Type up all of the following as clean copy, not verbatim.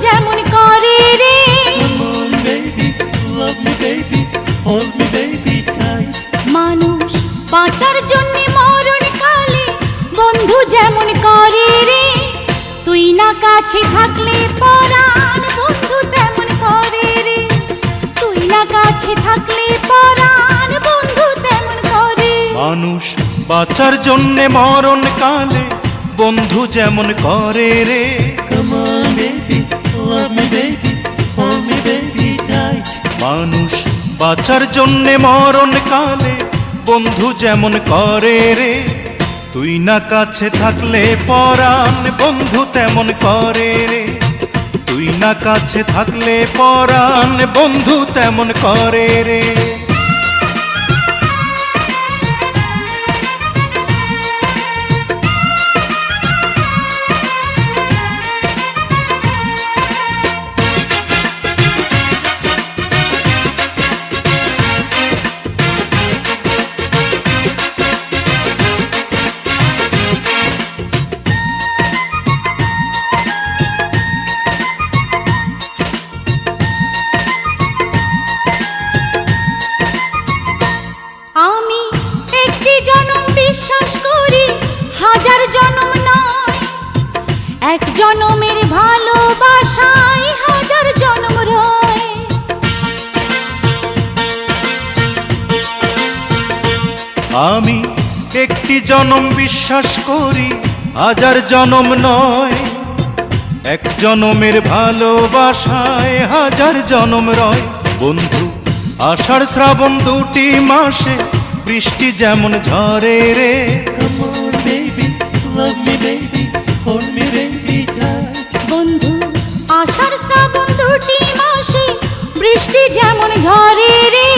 যেমন করে রে। Come on baby, love me baby, hold me baby tight. মানুষ বাঁচার জন্যে মরণ কালে বন্ধু যেমন করে রে। তুই না কাছে থাকলে পরাণ বন্ধু তেমন করে রে। তুই না কাছে থাকলে পরাণ বন্ধু তেমন করে। মানুষ বাঁচার জন্যে মরণ কালে বন্ধু যেমন করে রে। Come on baby, love me baby, hold me baby tight. মানুষ বাঁচার জন্যে মরণ কালে বন্ধু যেমন করে রে। তুই না কাছে থাকলে পরাণ বন্ধু তেমন করে রে। তুই না কাছে থাকলে পরাণ বন্ধু তেমন করে রে। আমি একটি জনম বিশ্বাস করি, হাজার জনম নয়। এক জনমের ভালোবাসায় হাজার জনম রয়। আমি একটি জনম বিশ্বাস করি, হাজার জনম নয়। এক জনমের ভালোবাসায় হাজার জনম রয়। বন্ধু আষাঢ় শ্রাবণ দুটি মাসে বৃষ্টি যেমন ঝরে রে। Come on baby, love me baby, hold me baby tight. বন্ধু আষাঢ় শ্রাবণ দুটি মাসে বৃষ্টি যেমন ঝরে রে।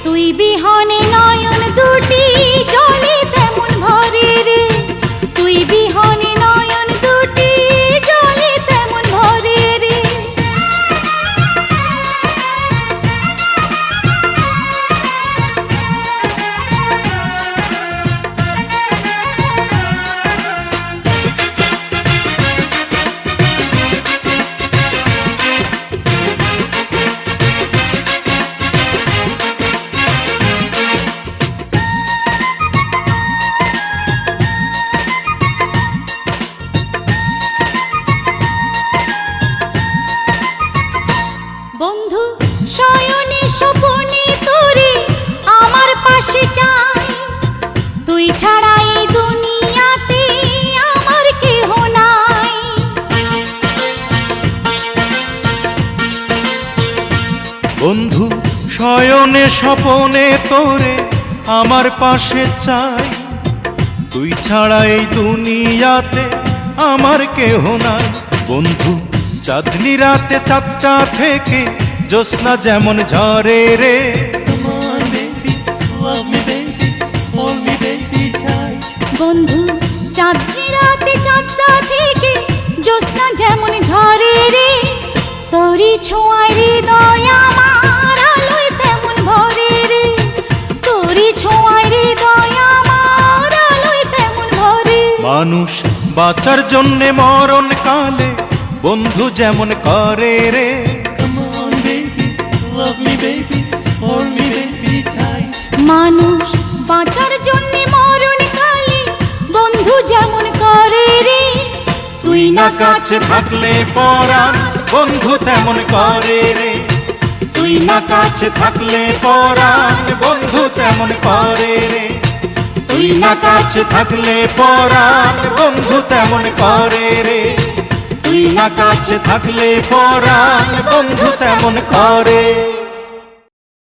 তুই বিহনে নয়ন দুটি জলে তেমন ভরে রে। তুই বিহনে নয়ন দুটি জলে তেমন ভরে রে। বন্ধু শয়নে স্বপনে তোরে আমার পাশে চাই। তুই ছাড়া এই দুনিয়াতে আমার কেহ নাই। বন্ধু শয়নে স্বপনে তোরে আমার পাশে চাই। তুই ছাড়া এই দুনিয়াতে আমার কেহ নাই। বন্ধু চাঁদনি রাতে চাঁদটা থেকে জ্যোৎস্না যেমন ঝরে রে। Come on baby, love me baby, hold me baby tight. বন্ধু চাঁদনি রাতে চাঁদটা থেকে জ্যোৎস্না যেমন ঝরে রে। তোরি ছোঁয়ায় হৃদয় আমার আলোয় তেমন ভরে রে। তোরি ছোঁয়ায় হৃদয় আমার আলোয় তেমন ভরে। মানুষ বাঁচার জন্যে মরণ কালে বন্ধু যেমন করে রে। Come on baby, love me baby, hold me baby tight. মানুষ বাঁচার জন্যে মরণ কালে বন্ধু যেমন করে রে। তুই না কাছে থাকলে পরাণ বন্ধু তেমন করে রে। তুই না কাছে থাকলে পরাণ বন্ধু তেমন করে রে। তুই না কাছে থাকলে পরাণ বন্ধু তেমন করে রে। তুই না কাছে থাকলে পরাণ বন্ধু তেমন করে।